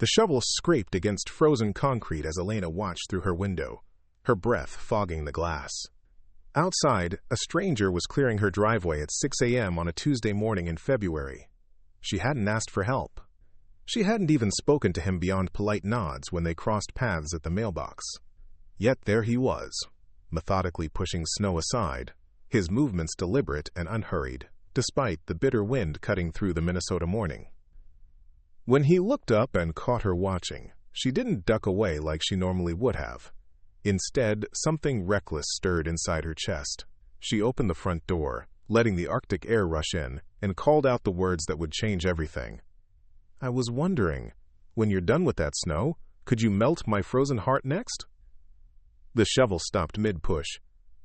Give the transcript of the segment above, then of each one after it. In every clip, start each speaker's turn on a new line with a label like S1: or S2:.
S1: The shovel scraped against frozen concrete as Elena watched through her window, her breath fogging the glass. Outside, a stranger was clearing her driveway at 6 a.m. on a Tuesday morning in February. She hadn't asked for help. She hadn't even spoken to him beyond polite nods when they crossed paths at the mailbox. Yet there he was, methodically pushing snow aside, his movements deliberate and unhurried, despite the bitter wind cutting through the Minnesota morning. When he looked up and caught her watching, she didn't duck away like she normally would have. Instead, something reckless stirred inside her chest. She opened the front door, letting the Arctic air rush in, and called out the words that would change everything. "I was wondering, when you're done with that snow, could you melt my frozen heart next?" The shovel stopped mid-push.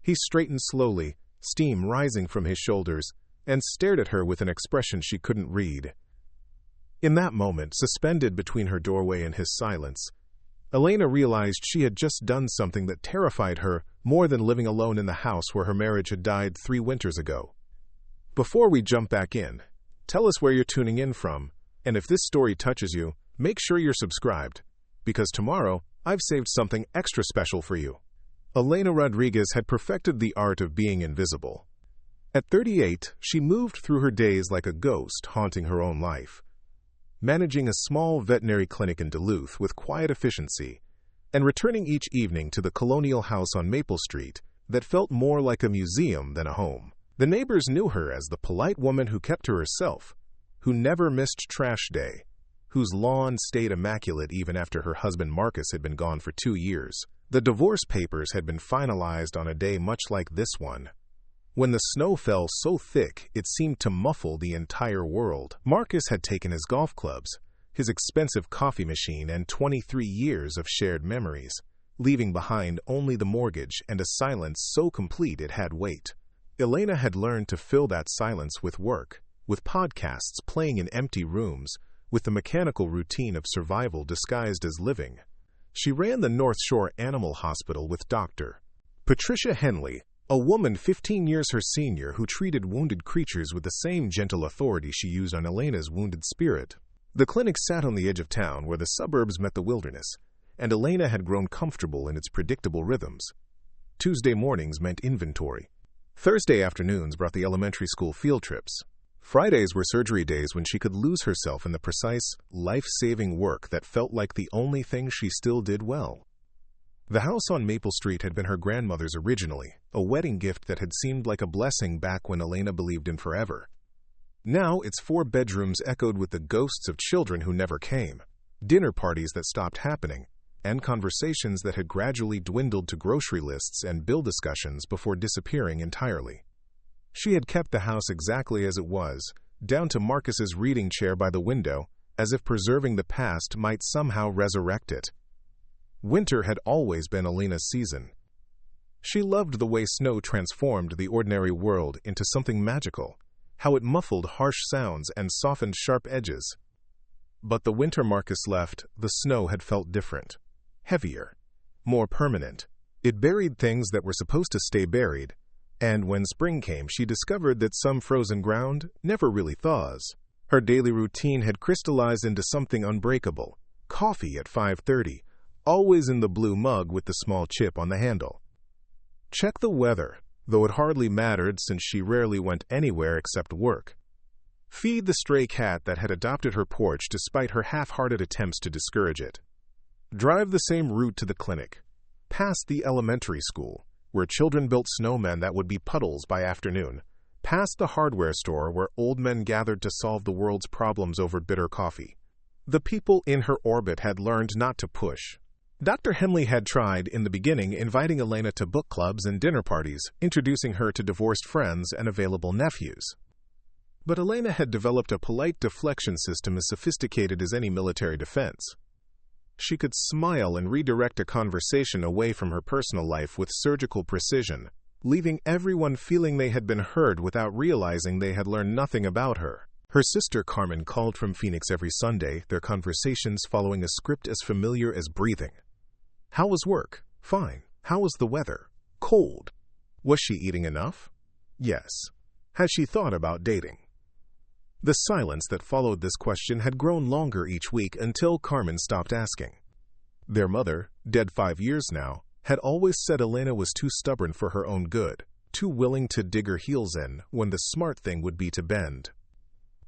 S1: He straightened slowly, steam rising from his shoulders, and stared at her with an expression she couldn't read. In that moment, suspended between her doorway and his silence, Elena realized she had just done something that terrified her more than living alone in the house where her marriage had died 3 winters ago. Before we jump back in, tell us where you're tuning in from, and if this story touches you, make sure you're subscribed, because tomorrow I've saved something extra special for you. Elena Rodriguez had perfected the art of being invisible. At 38, she moved through her days like a ghost haunting her own life, managing a small veterinary clinic in Duluth with quiet efficiency, and returning each evening to the colonial house on Maple Street that felt more like a museum than a home. The neighbors knew her as the polite woman who kept to herself, who never missed trash day, whose lawn stayed immaculate even after her husband Marcus had been gone for 2 years. The divorce papers had been finalized on a day much like this one, when the snow fell so thick it seemed to muffle the entire world. Marcus had taken his golf clubs, his expensive coffee machine, and 23 years of shared memories, leaving behind only the mortgage and a silence so complete it had weight. Elena had learned to fill that silence with work, with podcasts playing in empty rooms, with the mechanical routine of survival disguised as living. She ran the North Shore Animal Hospital with Dr. Patricia Henley, a woman 15 years her senior who treated wounded creatures with the same gentle authority she used on Elena's wounded spirit. The clinic sat on the edge of town where the suburbs met the wilderness, and Elena had grown comfortable in its predictable rhythms. Tuesday mornings meant inventory. Thursday afternoons brought the elementary school field trips. Fridays were surgery days when she could lose herself in the precise, life-saving work that felt like the only thing she still did well. The house on Maple Street had been her grandmother's originally, a wedding gift that had seemed like a blessing back when Elena believed in forever. Now its 4 bedrooms echoed with the ghosts of children who never came, dinner parties that stopped happening, and conversations that had gradually dwindled to grocery lists and bill discussions before disappearing entirely. She had kept the house exactly as it was, down to Marcus's reading chair by the window, as if preserving the past might somehow resurrect it. Winter had always been Elena's season. She loved the way snow transformed the ordinary world into something magical, how it muffled harsh sounds and softened sharp edges. But the winter Marcus left, the snow had felt different, heavier, more permanent. It buried things that were supposed to stay buried, and when spring came, she discovered that some frozen ground never really thaws. Her daily routine had crystallized into something unbreakable: coffee at 5:30, always in the blue mug with the small chip on the handle. Check the weather, though it hardly mattered since she rarely went anywhere except work. Feed the stray cat that had adopted her porch despite her half-hearted attempts to discourage it. Drive the same route to the clinic, past the elementary school, where children built snowmen that would be puddles by afternoon, past the hardware store where old men gathered to solve the world's problems over bitter coffee. The people in her orbit had learned not to push. Dr. Henley had tried, in the beginning, inviting Elena to book clubs and dinner parties, introducing her to divorced friends and available nephews. But Elena had developed a polite deflection system as sophisticated as any military defense. She could smile and redirect a conversation away from her personal life with surgical precision, leaving everyone feeling they had been heard without realizing they had learned nothing about her. Her sister Carmen called from Phoenix every Sunday, their conversations following a script as familiar as breathing. How was work? Fine. How was the weather? Cold. Was she eating enough? Yes. Had she thought about dating? The silence that followed this question had grown longer each week until Carmen stopped asking. Their mother, dead 5 years now, had always said Elena was too stubborn for her own good, too willing to dig her heels in when the smart thing would be to bend.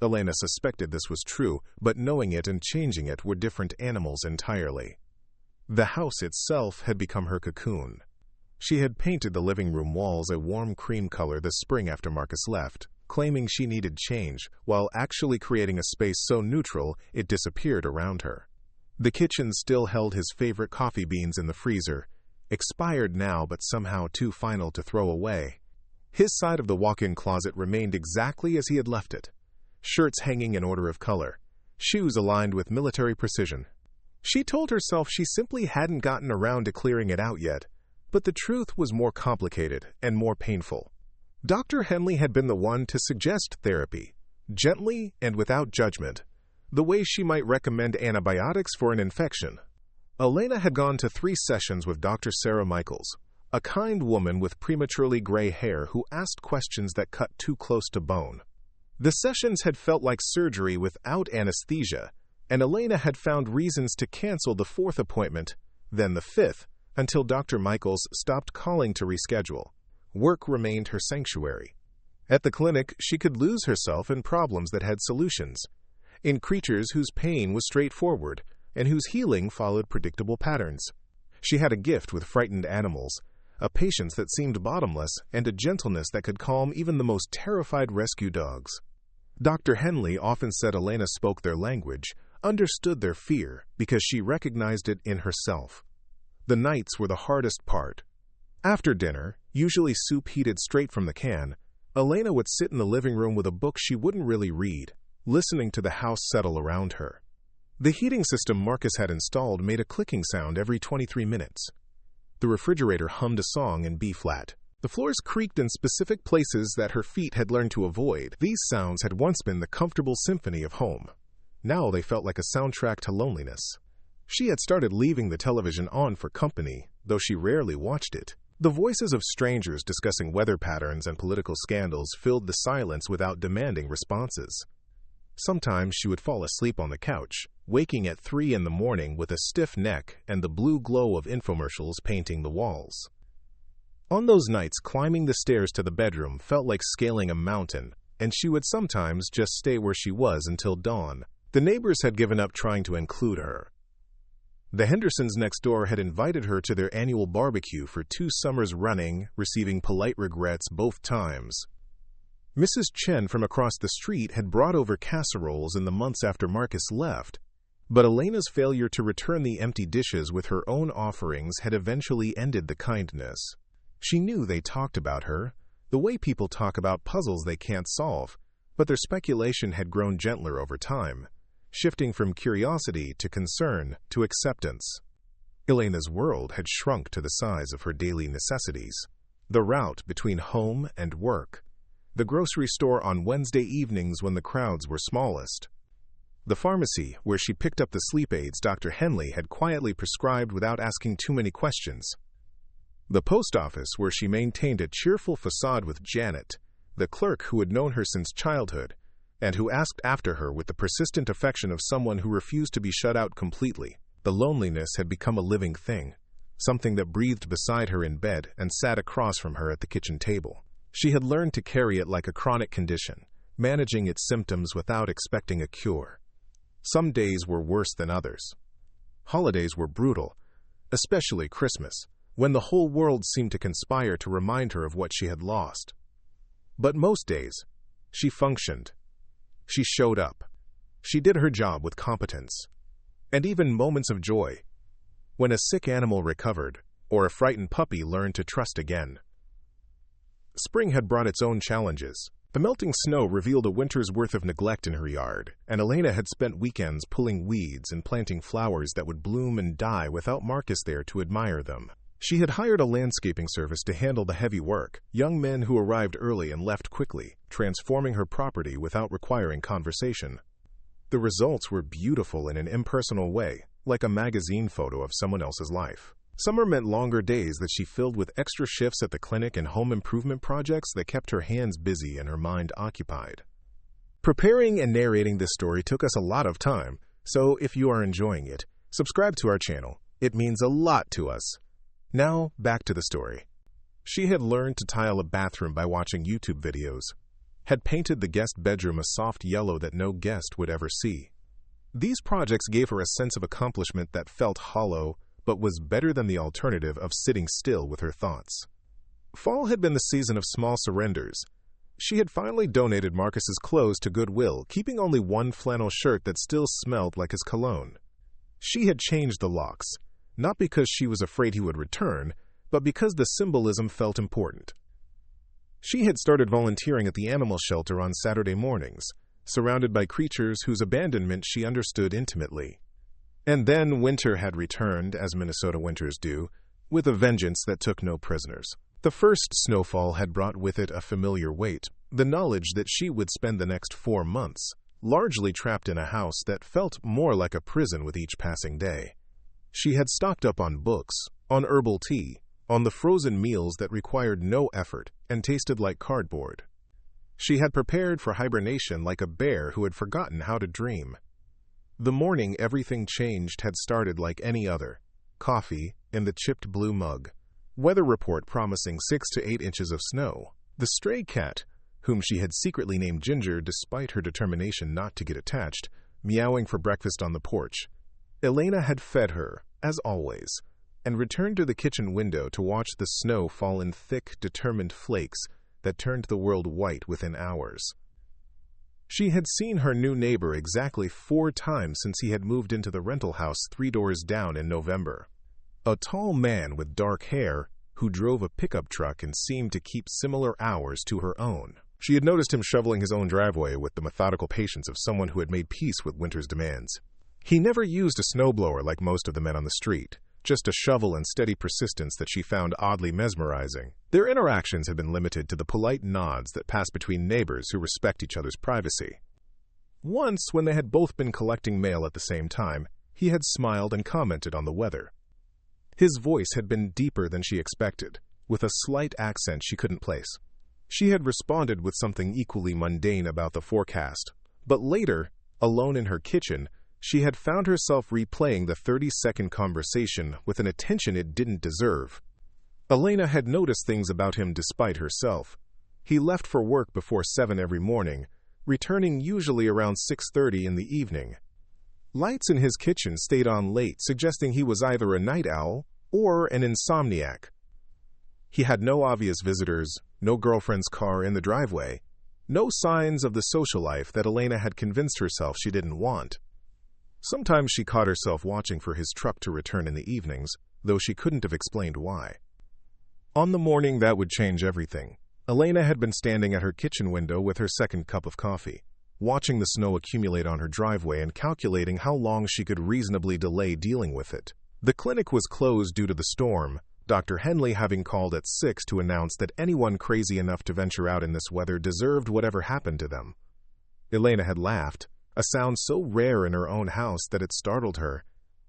S1: Elena suspected this was true, but knowing it and changing it were different animals entirely. The house itself had become her cocoon. She had painted the living room walls a warm cream color the spring after Marcus left, claiming she needed change, while actually creating a space so neutral it disappeared around her. The kitchen still held his favorite coffee beans in the freezer, expired now but somehow too final to throw away. His side of the walk-in closet remained exactly as he had left it. Shirts hanging in order of color, shoes aligned with military precision. She told herself she simply hadn't gotten around to clearing it out yet, but the truth was more complicated and more painful. Dr. Henley had been the one to suggest therapy, gently and without judgment, the way she might recommend antibiotics for an infection. Elena had gone to 3 sessions with Dr. Sarah Michaels, a kind woman with prematurely gray hair who asked questions that cut too close to bone. The sessions had felt like surgery without anesthesia, and Elena had found reasons to cancel the 4th appointment, then the 5th, until Dr. Michaels stopped calling to reschedule. Work remained her sanctuary. At the clinic, she could lose herself in problems that had solutions, in creatures whose pain was straightforward and whose healing followed predictable patterns. She had a gift with frightened animals, a patience that seemed bottomless, and a gentleness that could calm even the most terrified rescue dogs. Dr. Henley often said Elena spoke their language, understood their fear, because she recognized it in herself. The nights were the hardest part. After dinner, usually soup heated straight from the can, Elena would sit in the living room with a book she wouldn't really read, listening to the house settle around her. The heating system Marcus had installed made a clicking sound every 23 minutes. The refrigerator hummed a song in B-flat. The floors creaked in specific places that her feet had learned to avoid. These sounds had once been the comfortable symphony of home. Now they felt like a soundtrack to loneliness. She had started leaving the television on for company, though she rarely watched it. The voices of strangers discussing weather patterns and political scandals filled the silence without demanding responses. Sometimes she would fall asleep on the couch, waking at 3 in the morning with a stiff neck and the blue glow of infomercials painting the walls. On those nights, climbing the stairs to the bedroom felt like scaling a mountain, and she would sometimes just stay where she was until dawn. The neighbors had given up trying to include her. The Hendersons next door had invited her to their annual barbecue for 2 summers running, receiving polite regrets both times. Mrs. Chen from across the street had brought over casseroles in the months after Marcus left, but Elena's failure to return the empty dishes with her own offerings had eventually ended the kindness. She knew they talked about her, the way people talk about puzzles they can't solve, but their speculation had grown gentler over time, shifting from curiosity to concern to acceptance. Elena's world had shrunk to the size of her daily necessities. The route between home and work, the grocery store on Wednesday evenings when the crowds were smallest, the pharmacy where she picked up the sleep aids Dr. Henley had quietly prescribed without asking too many questions, the post office where she maintained a cheerful facade with Janet, the clerk who had known her since childhood, and who asked after her with the persistent affection of someone who refused to be shut out completely. The loneliness had become a living thing, something that breathed beside her in bed and sat across from her at the kitchen table. She had learned to carry it like a chronic condition, managing its symptoms without expecting a cure. Some days were worse than others. Holidays were brutal, especially Christmas, when the whole world seemed to conspire to remind her of what she had lost. But most days, she functioned. She showed up. She did her job with competence. And even moments of joy, when a sick animal recovered or a frightened puppy learned to trust again. Spring had brought its own challenges. The melting snow revealed a winter's worth of neglect in her yard, and Elena had spent weekends pulling weeds and planting flowers that would bloom and die without Marcus there to admire them. She had hired a landscaping service to handle the heavy work, young men who arrived early and left quickly, transforming her property without requiring conversation. The results were beautiful in an impersonal way, like a magazine photo of someone else's life. Summer meant longer days that she filled with extra shifts at the clinic and home improvement projects that kept her hands busy and her mind occupied. Preparing and narrating this story took us a lot of time, so if you are enjoying it, subscribe to our channel. It means a lot to us. Now, back to the story. She had learned to tile a bathroom by watching YouTube videos, had painted the guest bedroom a soft yellow that no guest would ever see. These projects gave her a sense of accomplishment that felt hollow, but was better than the alternative of sitting still with her thoughts. Fall had been the season of small surrenders. She had finally donated Marcus's clothes to Goodwill, keeping only one flannel shirt that still smelled like his cologne. She had changed the locks, not because she was afraid he would return, but because the symbolism felt important. She had started volunteering at the animal shelter on Saturday mornings, surrounded by creatures whose abandonment she understood intimately. And then winter had returned, as Minnesota winters do, with a vengeance that took no prisoners. The first snowfall had brought with it a familiar weight, the knowledge that she would spend the next 4 months, largely trapped in a house that felt more like a prison with each passing day. She had stocked up on books, on herbal tea, on the frozen meals that required no effort and tasted like cardboard. She had prepared for hibernation like a bear who had forgotten how to dream. The morning everything changed had started like any other. Coffee in the chipped blue mug. Weather report promising 6 to 8 inches of snow. The stray cat, whom she had secretly named Ginger despite her determination not to get attached, meowing for breakfast on the porch. Elena had fed her, as always, and returned to the kitchen window to watch the snow fall in thick, determined flakes that turned the world white within hours. She had seen her new neighbor exactly 4 times since he had moved into the rental house 3 doors down in November. A tall man with dark hair who drove a pickup truck and seemed to keep similar hours to her own. She had noticed him shoveling his own driveway with the methodical patience of someone who had made peace with winter's demands. He never used a snowblower like most of the men on the street, just a shovel and steady persistence that she found oddly mesmerizing. Their interactions had been limited to the polite nods that pass between neighbors who respect each other's privacy. Once, when they had both been collecting mail at the same time, he had smiled and commented on the weather. His voice had been deeper than she expected, with a slight accent she couldn't place. She had responded with something equally mundane about the forecast, but later, alone in her kitchen, she had found herself replaying the 30-second conversation with an attention it didn't deserve. Elena had noticed things about him despite herself. He left for work before 7 every morning, returning usually around 6:30 in the evening. Lights in his kitchen stayed on late, suggesting he was either a night owl or an insomniac. He had no obvious visitors, no girlfriend's car in the driveway, no signs of the social life that Elena had convinced herself she didn't want. Sometimes she caught herself watching for his truck to return in the evenings, though she couldn't have explained why. On the morning that would change everything, Elena had been standing at her kitchen window with her second cup of coffee, watching the snow accumulate on her driveway and calculating how long she could reasonably delay dealing with it. The clinic was closed due to the storm, Dr. Henley having called at 6 to announce that anyone crazy enough to venture out in this weather deserved whatever happened to them. Elena had laughed, a sound so rare in her own house that it startled her.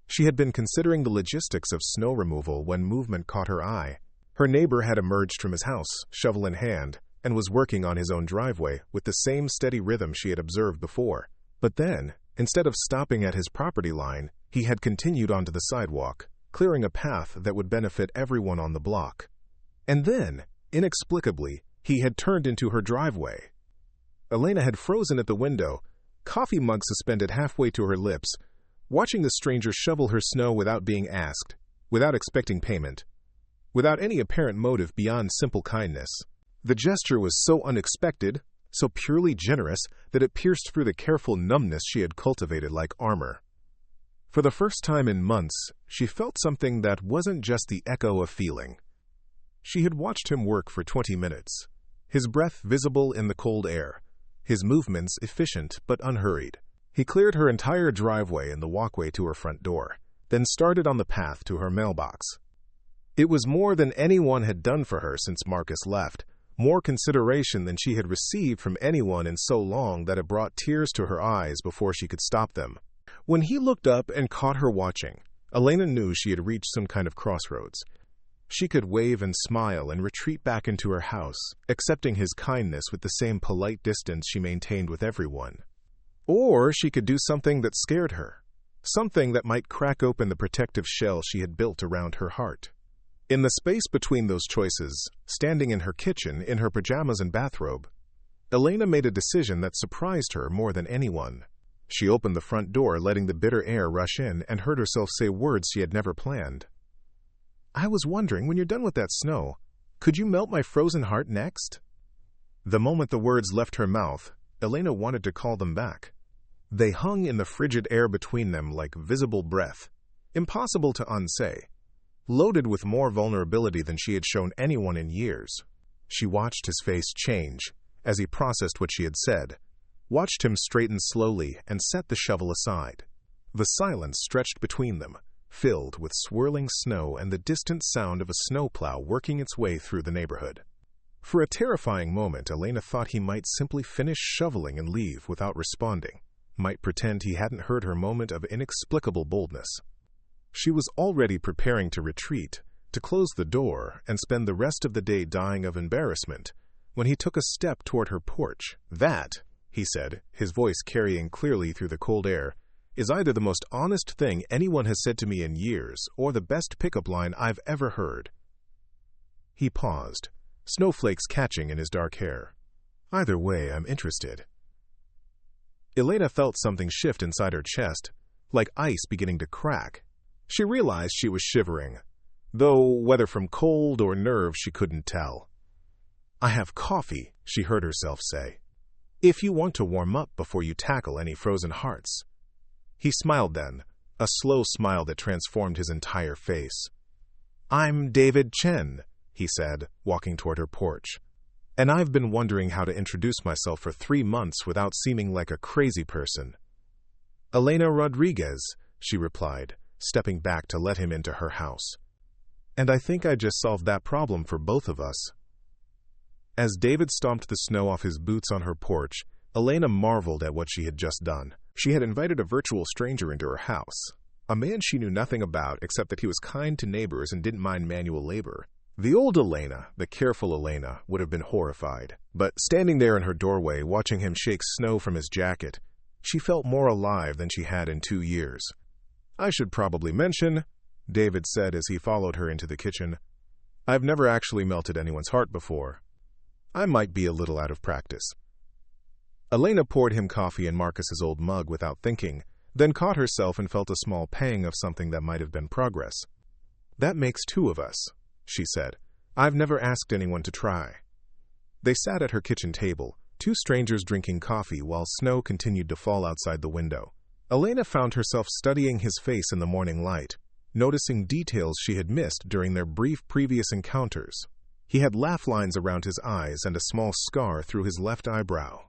S1: She had been considering the logistics of snow removal when movement caught her eye. Her neighbor had emerged from his house, shovel in hand, and was working on his own driveway with the same steady rhythm she had observed before. But then, instead of stopping at his property line, he had continued onto the sidewalk, clearing a path that would benefit everyone on the block. And then, inexplicably, he had turned into her driveway. Elena had frozen at the window, coffee mug suspended halfway to her lips, watching the stranger shovel her snow without being asked, without expecting payment, without any apparent motive beyond simple kindness. The gesture was so unexpected, so purely generous, that it pierced through the careful numbness she had cultivated like armor. For the first time in months, she felt something that wasn't just the echo of feeling. She had watched him work for 20 minutes, his breath visible in the cold air, his movements efficient but unhurried. He cleared her entire driveway and the walkway to her front door, then started on the path to her mailbox. It was more than anyone had done for her since Marcus left, more consideration than she had received from anyone in so long that it brought tears to her eyes before she could stop them. When he looked up and caught her watching, Elena knew she had reached some kind of crossroads. She could wave and smile and retreat back into her house, accepting his kindness with the same polite distance she maintained with everyone. Or she could do something that scared her, something that might crack open the protective shell she had built around her heart. In the space between those choices, standing in her kitchen in her pajamas and bathrobe, Elena made a decision that surprised her more than anyone. She opened the front door, letting the bitter air rush in, and heard herself say words she had never planned. "I was wondering, when you're done with that snow, could you melt my frozen heart next?" The moment the words left her mouth, Elena wanted to call them back. They hung in the frigid air between them like visible breath, impossible to unsay, loaded with more vulnerability than she had shown anyone in years. She watched his face change as he processed what she had said, watched him straighten slowly and set the shovel aside. The silence stretched between them, filled with swirling snow and the distant sound of a snowplow working its way through the neighborhood. For a terrifying moment, Elena thought he might simply finish shoveling and leave without responding, might pretend he hadn't heard her moment of inexplicable boldness. She was already preparing to retreat, to close the door, and spend the rest of the day dying of embarrassment, when he took a step toward her porch. "That," he said, his voice carrying clearly through the cold air, "is either the most honest thing anyone has said to me in years, or the best pickup line I've ever heard." He paused, snowflakes catching in his dark hair. "Either way, I'm interested." Elena felt something shift inside her chest, like ice beginning to crack. She realized she was shivering, though whether from cold or nerves she couldn't tell. "I have coffee," she heard herself say, "if you want to warm up before you tackle any frozen hearts." He smiled then, a slow smile that transformed his entire face. "I'm David Chen," he said, walking toward her porch. "And I've been wondering how to introduce myself for 3 months without seeming like a crazy person." "Elena Rodriguez," she replied, stepping back to let him into her house. "And I think I just solved that problem for both of us." As David stomped the snow off his boots on her porch, Elena marveled at what she had just done. She had invited a virtual stranger into her house, a man she knew nothing about except that he was kind to neighbors and didn't mind manual labor. The old Elena, the careful Elena, would have been horrified. But standing there in her doorway, watching him shake snow from his jacket, she felt more alive than she had in 2 years. "I should probably mention," David said as he followed her into the kitchen, "I've never actually melted anyone's heart before. I might be a little out of practice." Elena poured him coffee in Marcus's old mug without thinking, then caught herself and felt a small pang of something that might have been progress. "That makes 2 of us," she said. "I've never asked anyone to try." They sat at her kitchen table, 2 strangers drinking coffee while snow continued to fall outside the window. Elena found herself studying his face in the morning light, noticing details she had missed during their brief previous encounters. He had laugh lines around his eyes and a small scar through his left eyebrow.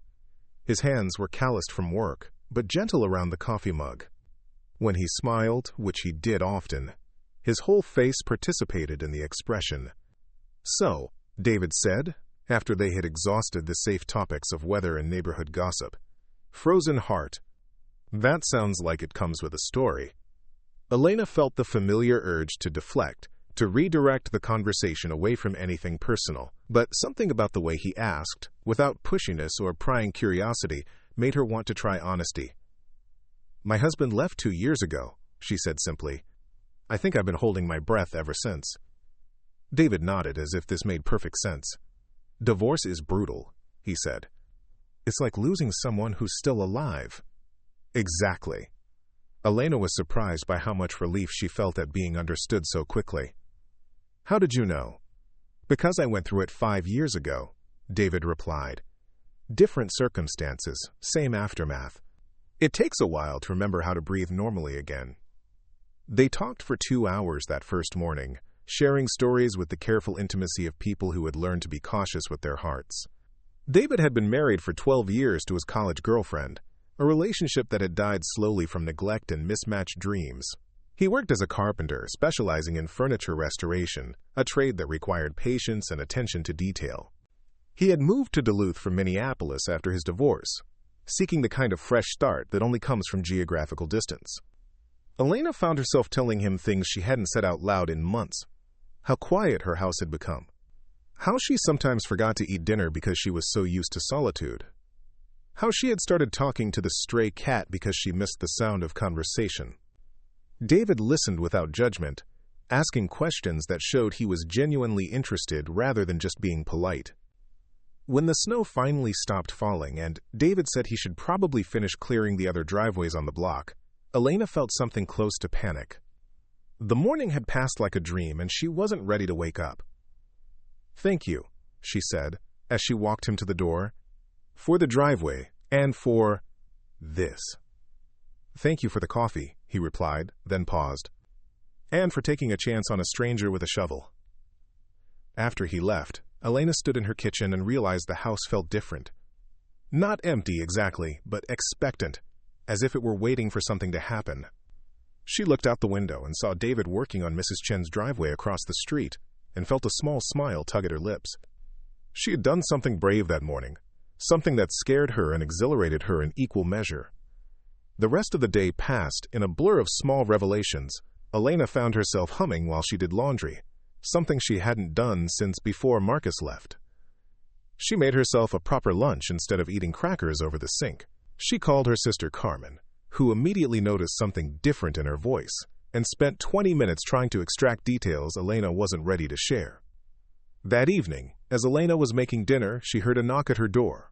S1: His hands were calloused from work, but gentle around the coffee mug. When he smiled, which he did often, his whole face participated in the expression. "So," David said, after they had exhausted the safe topics of weather and neighborhood gossip, "frozen heart. That sounds like it comes with a story." Elena felt the familiar urge to deflect, to redirect the conversation away from anything personal, but something about the way he asked, without pushiness or prying curiosity, made her want to try honesty. "My husband left 2 years ago," she said simply. "I think I've been holding my breath ever since." David nodded as if this made perfect sense. "Divorce is brutal," he said. "It's like losing someone who's still alive." Exactly. Elena was surprised by how much relief she felt at being understood so quickly. "How did you know?" "Because I went through it 5 years ago," David replied. "Different circumstances, same aftermath. It takes a while to remember how to breathe normally again." They talked for 2 hours that first morning, sharing stories with the careful intimacy of people who had learned to be cautious with their hearts. David had been married for 12 years to his college girlfriend, a relationship that had died slowly from neglect and mismatched dreams. He worked as a carpenter, specializing in furniture restoration, a trade that required patience and attention to detail. He had moved to Duluth from Minneapolis after his divorce, seeking the kind of fresh start that only comes from geographical distance. Elena found herself telling him things she hadn't said out loud in months. how quiet her house had become, how she sometimes forgot to eat dinner because she was so used to solitude, how she had started talking to the stray cat because she missed the sound of conversation. David listened without judgment, asking questions that showed he was genuinely interested rather than just being polite. When the snow finally stopped falling and David said he should probably finish clearing the other driveways on the block, Elena felt something close to panic. The morning had passed like a dream and she wasn't ready to wake up. "Thank you," she said, as she walked him to the door. "For the driveway, and for this." "Thank you for the coffee," he replied, then paused. "And for taking a chance on a stranger with a shovel." After he left, Elena stood in her kitchen and realized the house felt different. Not empty exactly, but expectant, as if it were waiting for something to happen. She looked out the window and saw David working on Mrs. Chen's driveway across the street and felt a small smile tug at her lips. She had done something brave that morning, something that scared her and exhilarated her in equal measure. The rest of the day passed in a blur of small revelations. Elena found herself humming while she did laundry, something she hadn't done since before Marcus left. She made herself a proper lunch instead of eating crackers over the sink. She called her sister Carmen, who immediately noticed something different in her voice, and spent 20 minutes trying to extract details Elena wasn't ready to share. That evening, as Elena was making dinner, she heard a knock at her door.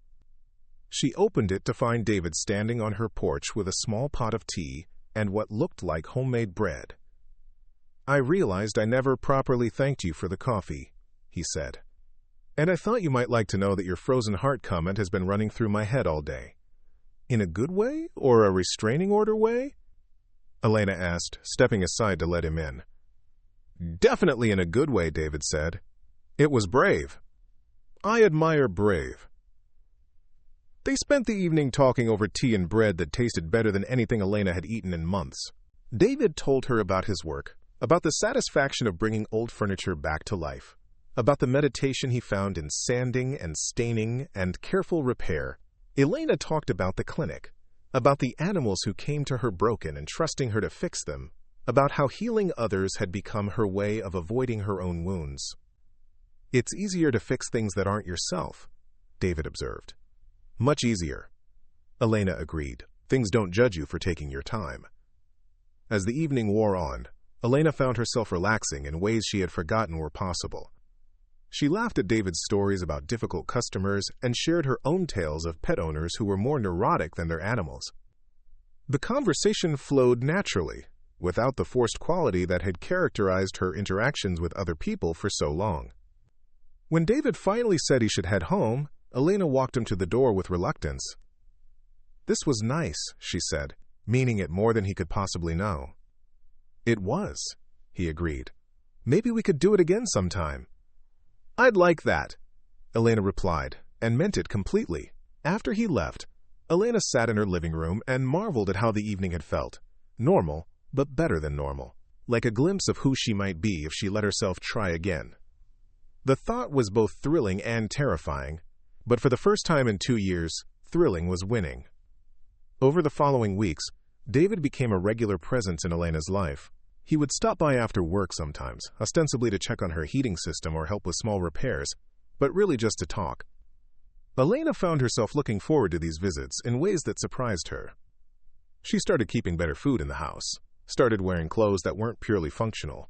S1: She opened it to find David standing on her porch with a small pot of tea and what looked like homemade bread. "I realized I never properly thanked you for the coffee," he said. "And I thought you might like to know that your frozen heart comment has been running through my head all day." "In a good way, or a restraining order way?" Elena asked, stepping aside to let him in. "Definitely in a good way," David said. "It was brave. I admire brave." They spent the evening talking over tea and bread that tasted better than anything Elena had eaten in months. David told her about his work, about the satisfaction of bringing old furniture back to life, about the meditation he found in sanding and staining and careful repair. Elena talked about the clinic, about the animals who came to her broken and trusting her to fix them, about how healing others had become her way of avoiding her own wounds. "It's easier to fix things that aren't yourself," David observed. "Much easier," Elena agreed. "Things don't judge you for taking your time." As the evening wore on, Elena found herself relaxing in ways she had forgotten were possible. She laughed at David's stories about difficult customers and shared her own tales of pet owners who were more neurotic than their animals. The conversation flowed naturally, without the forced quality that had characterized her interactions with other people for so long. When David finally said he should head home, Elena walked him to the door with reluctance. "This was nice," she said, meaning it more than he could possibly know. "It was," he agreed. "Maybe we could do it again sometime." "I'd like that," Elena replied, and meant it completely. After he left, Elena sat in her living room and marveled at how the evening had felt. Normal, but better than normal. Like a glimpse of who she might be if she let herself try again. The thought was both thrilling and terrifying, but for the first time in 2 years, thrilling was winning. Over the following weeks, David became a regular presence in Elena's life. He would stop by after work sometimes, ostensibly to check on her heating system or help with small repairs, but really just to talk. Elena found herself looking forward to these visits in ways that surprised her. She started keeping better food in the house, started wearing clothes that weren't purely functional,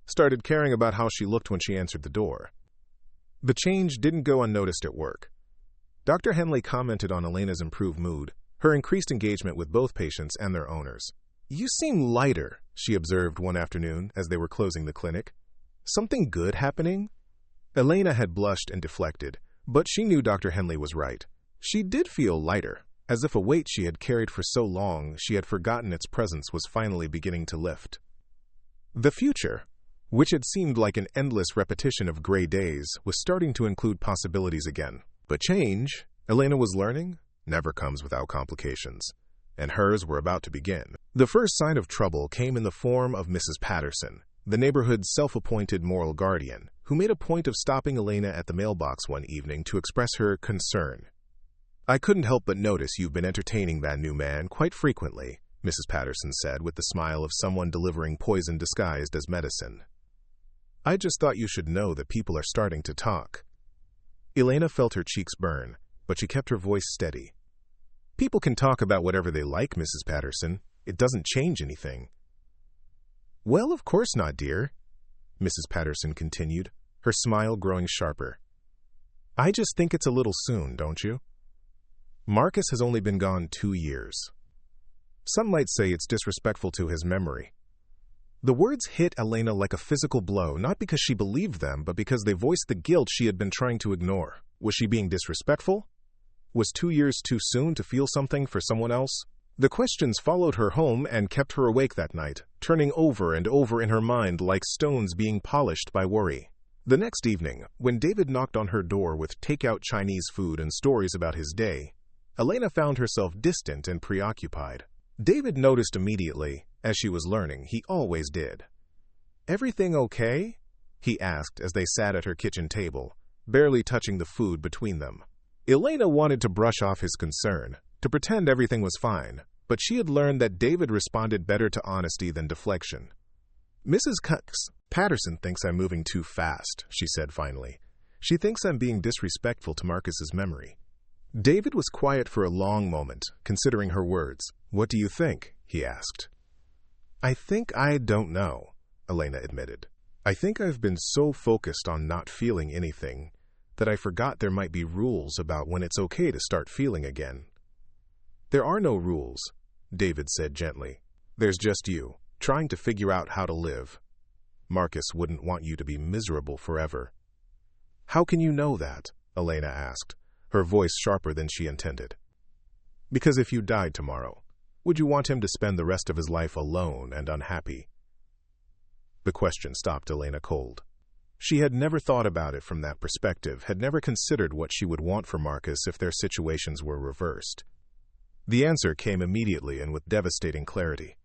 S1: started caring about how she looked when she answered the door. The change didn't go unnoticed at work. Dr. Henley commented on Elena's improved mood, her increased engagement with both patients and their owners. "You seem lighter," she observed one afternoon as they were closing the clinic. "Something good happening?" Elena had blushed and deflected, but she knew Dr. Henley was right. She did feel lighter, as if a weight she had carried for so long she had forgotten its presence was finally beginning to lift. The future, which had seemed like an endless repetition of gray days, was starting to include possibilities again. But change, Elena was learning, never comes without complications, and hers were about to begin. The first sign of trouble came in the form of Mrs. Patterson, the neighborhood's self-appointed moral guardian, who made a point of stopping Elena at the mailbox one evening to express her concern. "I couldn't help but notice you've been entertaining that new man quite frequently," Mrs. Patterson said with the smile of someone delivering poison disguised as medicine. I just thought you should know that people are starting to talk. Elena felt her cheeks burn, but she kept her voice steady. People can talk about whatever they like, Mrs. Patterson. It doesn't change anything. Well, of course not, dear, Mrs. Patterson continued, her smile growing sharper. I just think it's a little soon, don't you? Marcus has only been gone 2 years. Some might say it's disrespectful to his memory. The words hit Elena like a physical blow, not because she believed them, but because they voiced the guilt she had been trying to ignore. Was she being disrespectful? Was 2 years too soon to feel something for someone else? The questions followed her home and kept her awake that night, turning over and over in her mind like stones being polished by worry. The next evening, when David knocked on her door with takeout Chinese food and stories about his day, Elena found herself distant and preoccupied. David noticed immediately, as she was learning, he always did. Everything okay? He asked as they sat at her kitchen table, barely touching the food between them. Elena wanted to brush off his concern, to pretend everything was fine, but she had learned that David responded better to honesty than deflection. Mrs. Patterson thinks I'm moving too fast, she said finally. She thinks I'm being disrespectful to Marcus's memory. David was quiet for a long moment, considering her words. What do you think? He asked. I think I don't know, Elena admitted. I think I've been so focused on not feeling anything that I forgot there might be rules about when it's okay to start feeling again. There are no rules, David said gently. There's just you, trying to figure out how to live. Marcus wouldn't want you to be miserable forever. How can you know that? Elena asked, her voice sharper than she intended. Because if you died tomorrow, would you want him to spend the rest of his life alone and unhappy? The question stopped Elena cold. She had never thought about it from that perspective, had never considered what she would want for Marcus if their situations were reversed. The answer came immediately and with devastating clarity.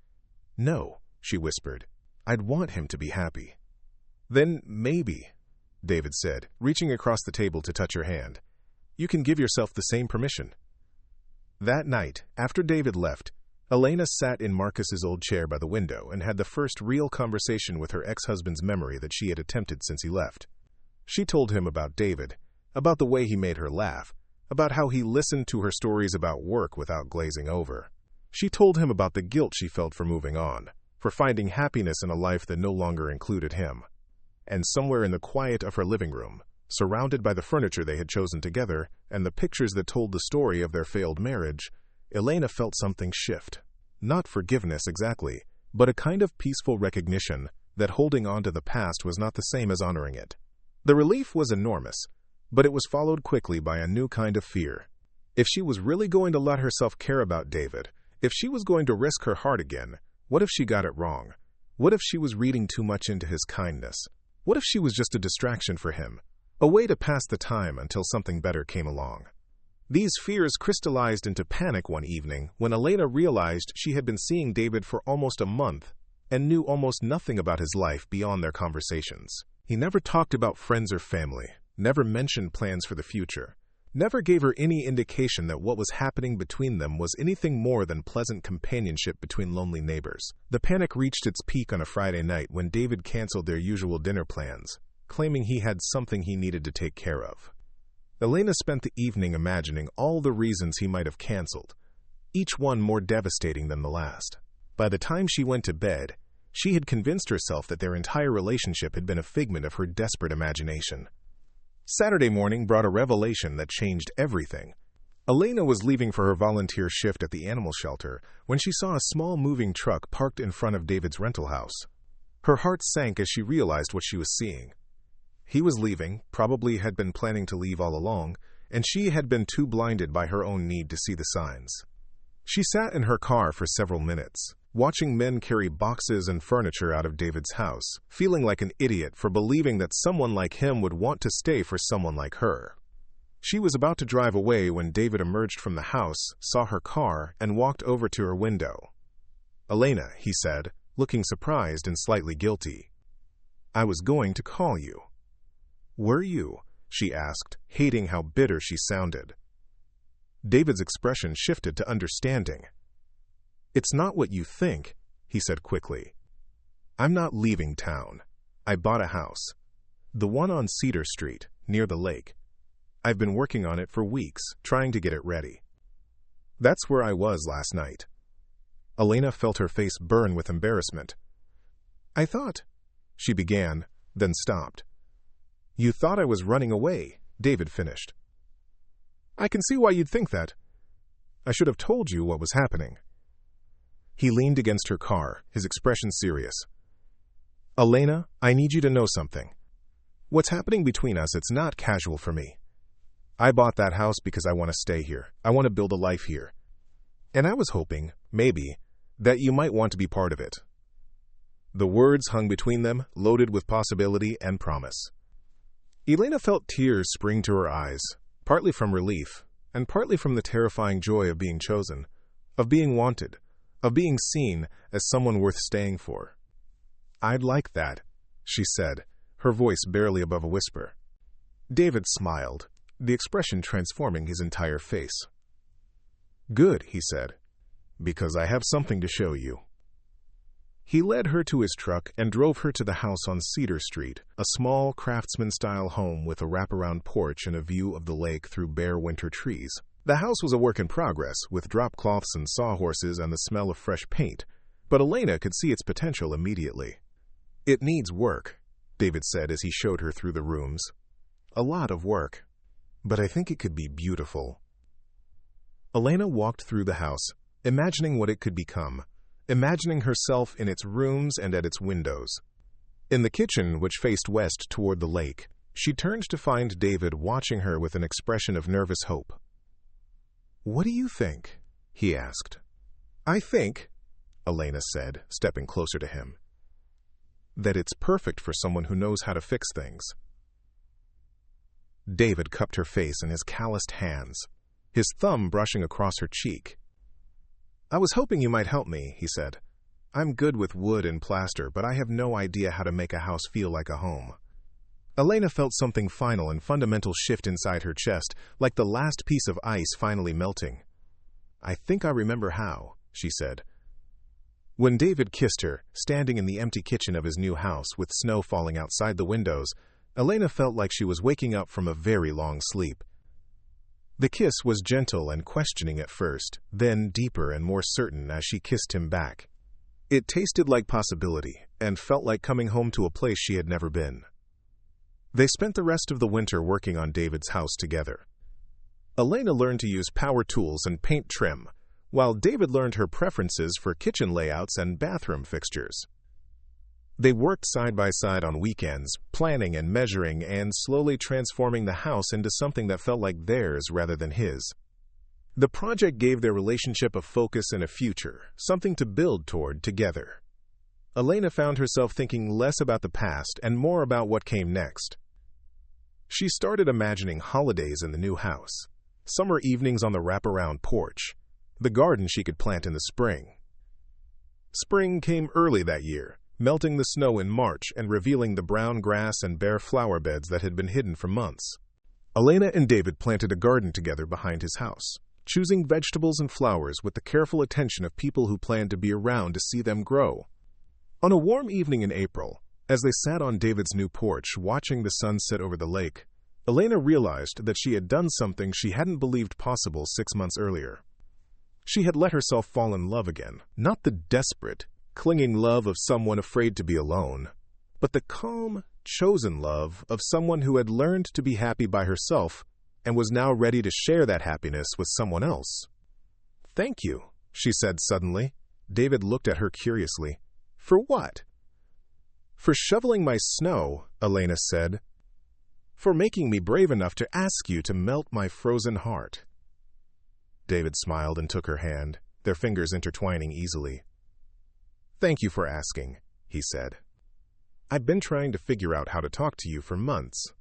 S1: No, she whispered. I'd want him to be happy. Then maybe, David said, reaching across the table to touch her hand. You can give yourself the same permission. That night, after David left, Elena sat in Marcus's old chair by the window and had the first real conversation with her ex-husband's memory that she had attempted since he left. She told him about David, about the way he made her laugh, about how he listened to her stories about work without glazing over. She told him about the guilt she felt for moving on, for finding happiness in a life that no longer included him. And somewhere in the quiet of her living room, surrounded by the furniture they had chosen together and the pictures that told the story of their failed marriage, Elena felt something shift. Not forgiveness exactly, but a kind of peaceful recognition that holding on to the past was not the same as honoring it. The relief was enormous, but it was followed quickly by a new kind of fear. If she was really going to let herself care about David, if she was going to risk her heart again, what if she got it wrong? What if she was reading too much into his kindness? What if she was just a distraction for him, a way to pass the time until something better came along? These fears crystallized into panic one evening when Elena realized she had been seeing David for almost a month and knew almost nothing about his life beyond their conversations. He never talked about friends or family, never mentioned plans for the future, never gave her any indication that what was happening between them was anything more than pleasant companionship between lonely neighbors. The panic reached its peak on a Friday night when David canceled their usual dinner plans, claiming he had something he needed to take care of. Elena spent the evening imagining all the reasons he might have canceled, each one more devastating than the last. By the time she went to bed, she had convinced herself that their entire relationship had been a figment of her desperate imagination. Saturday morning brought a revelation that changed everything. Elena was leaving for her volunteer shift at the animal shelter when she saw a small moving truck parked in front of David's rental house. Her heart sank as she realized what she was seeing. He was leaving, probably had been planning to leave all along, and she had been too blinded by her own need to see the signs. She sat in her car for several minutes, watching men carry boxes and furniture out of David's house, feeling like an idiot for believing that someone like him would want to stay for someone like her. She was about to drive away when David emerged from the house, saw her car, and walked over to her window. "Elena," he said, looking surprised and slightly guilty. "I was going to call you." "Were you?" she asked, hating how bitter she sounded. David's expression shifted to understanding. "It's not what you think," he said quickly. "I'm not leaving town. I bought a house. The one on Cedar Street, near the lake. I've been working on it for weeks, trying to get it ready. That's where I was last night. Elena felt her face burn with embarrassment. I thought, she began, then stopped. You thought I was running away, David finished. I can see why you'd think that. I should have told you what was happening. He leaned against her car, his expression serious. Elena, I need you to know something. What's happening between us, it's not casual for me. I bought that house because I want to stay here. I want to build a life here. And I was hoping, maybe, that you might want to be part of it. The words hung between them, loaded with possibility and promise. Elena felt tears spring to her eyes, partly from relief, and partly from the terrifying joy of being chosen, of being wanted, of being seen as someone worth staying for. I'd like that, she said, her voice barely above a whisper. David smiled, the expression transforming his entire face. Good, he said, because I have something to show you. He led her to his truck and drove her to the house on Cedar Street, a small craftsman-style home with a wraparound porch and a view of the lake through bare winter trees. The house was a work in progress, with drop cloths and sawhorses and the smell of fresh paint, but Elena could see its potential immediately. It needs work, David said as he showed her through the rooms. A lot of work, but I think it could be beautiful. Elena walked through the house, imagining what it could become, imagining herself in its rooms and at its windows. In the kitchen, which faced west toward the lake, she turned to find David watching her with an expression of nervous hope. What do you think? He asked. I think, Elena said, stepping closer to him, that it's perfect for someone who knows how to fix things. David cupped her face in his calloused hands, his thumb brushing across her cheek. I was hoping you might help me, he said. I'm good with wood and plaster, but I have no idea how to make a house feel like a home. Elena felt something final and fundamental shift inside her chest, like the last piece of ice finally melting. I think I remember how, she said. When David kissed her, standing in the empty kitchen of his new house with snow falling outside the windows, Elena felt like she was waking up from a very long sleep. The kiss was gentle and questioning at first, then deeper and more certain as she kissed him back. It tasted like possibility and felt like coming home to a place she had never been. They spent the rest of the winter working on David's house together. Elena learned to use power tools and paint trim, while David learned her preferences for kitchen layouts and bathroom fixtures. They worked side by side on weekends, planning and measuring and slowly transforming the house into something that felt like theirs rather than his. The project gave their relationship a focus and a future, something to build toward together. Elena found herself thinking less about the past and more about what came next. She started imagining holidays in the new house, summer evenings on the wraparound porch, the garden she could plant in the spring. Spring came early that year, melting the snow in March and revealing the brown grass and bare flower beds that had been hidden for months. Elena and David planted a garden together behind his house, choosing vegetables and flowers with the careful attention of people who planned to be around to see them grow. On a warm evening in April, as they sat on David's new porch watching the sun set over the lake, Elena realized that she had done something she hadn't believed possible 6 months earlier. She had let herself fall in love again, not the desperate, clinging love of someone afraid to be alone, but the calm, chosen love of someone who had learned to be happy by herself and was now ready to share that happiness with someone else. Thank you, she said suddenly. David looked at her curiously. For what? For shoveling my snow, Elena said. For making me brave enough to ask you to melt my frozen heart. David smiled and took her hand, their fingers intertwining easily. Thank you for asking, he said. I've been trying to figure out how to talk to you for months.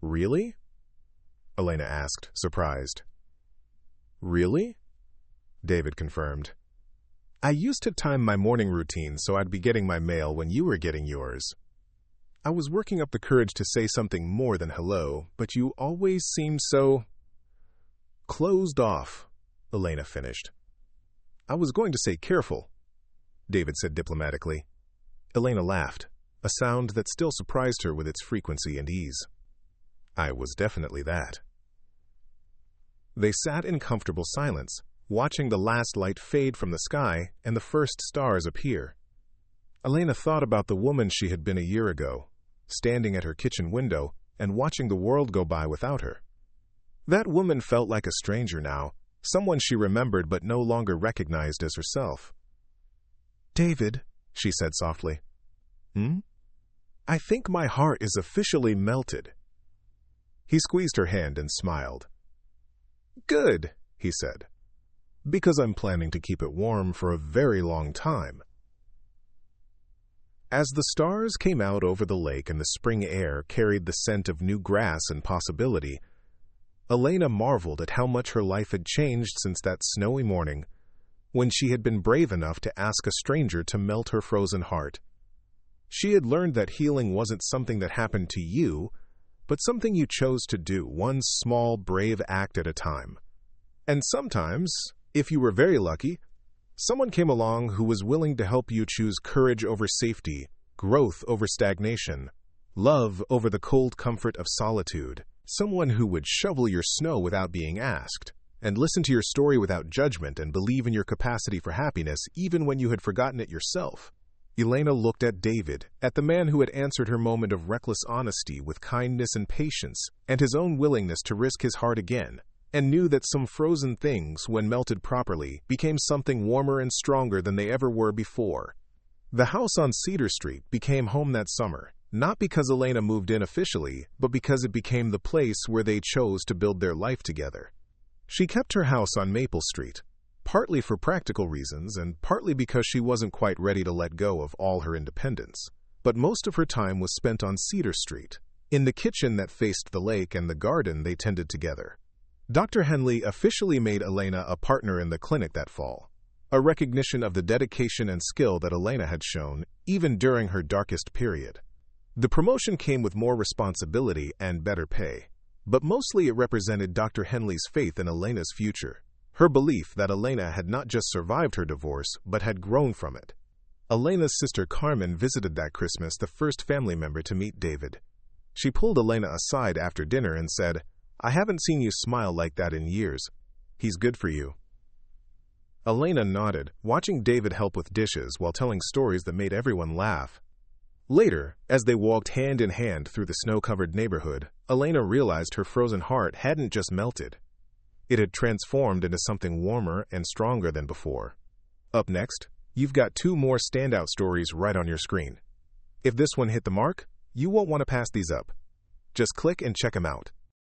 S1: Really? Elena asked, surprised. Really? David confirmed. I used to time my morning routine so I'd be getting my mail when you were getting yours. I was working up the courage to say something more than hello, but you always seemed so closed off, Elena finished. I was going to say careful, David said diplomatically. Elena laughed. a sound that still surprised her with its frequency and ease. I was definitely that. They sat in comfortable silence, watching the last light fade from the sky and the first stars appear. Elena thought about the woman she had been a year ago, standing at her kitchen window and watching the world go by without her. That woman felt like a stranger now, someone she remembered but no longer recognized as herself. "David," she said softly. "I think my heart is officially melted." He squeezed her hand and smiled. "Good," he said, "because I'm planning to keep it warm for a very long time." As the stars came out over the lake and the spring air carried the scent of new grass and possibility, Elena marveled at how much her life had changed since that snowy morning when she had been brave enough to ask a stranger to melt her frozen heart. She had learned that healing wasn't something that happened to you, but something you chose to do, one small, brave act at a time. And sometimes, if you were very lucky, someone came along who was willing to help you choose courage over safety, growth over stagnation, love over the cold comfort of solitude, someone who would shovel your snow without being asked, and listen to your story without judgment and believe in your capacity for happiness even when you had forgotten it yourself. Elena looked at David, at the man who had answered her moment of reckless honesty with kindness and patience, and his own willingness to risk his heart again, and knew that some frozen things, when melted properly, became something warmer and stronger than they ever were before. The house on Cedar Street became home that summer, not because Elena moved in officially, but because it became the place where they chose to build their life together. She kept her house on Maple Street, partly for practical reasons and partly because she wasn't quite ready to let go of all her independence. But most of her time was spent on Cedar Street, in the kitchen that faced the lake and the garden they tended together. Dr. Henley officially made Elena a partner in the clinic that fall, a recognition of the dedication and skill that Elena had shown, even during her darkest period. The promotion came with more responsibility and better pay, but mostly it represented Dr. Henley's faith in Elena's future, her belief that Elena had not just survived her divorce, but had grown from it. Elena's sister Carmen visited that Christmas, the first family member to meet David. She pulled Elena aside after dinner and said, "I haven't seen you smile like that in years. He's good for you." Elena nodded, watching David help with dishes while telling stories that made everyone laugh. Later, as they walked hand in hand through the snow-covered neighborhood, Elena realized her frozen heart hadn't just melted. It had transformed into something warmer and stronger than before. Up next, you've got 2 more standout stories right on your screen. If this one hit the mark, you won't want to pass these up. Just click and check them out.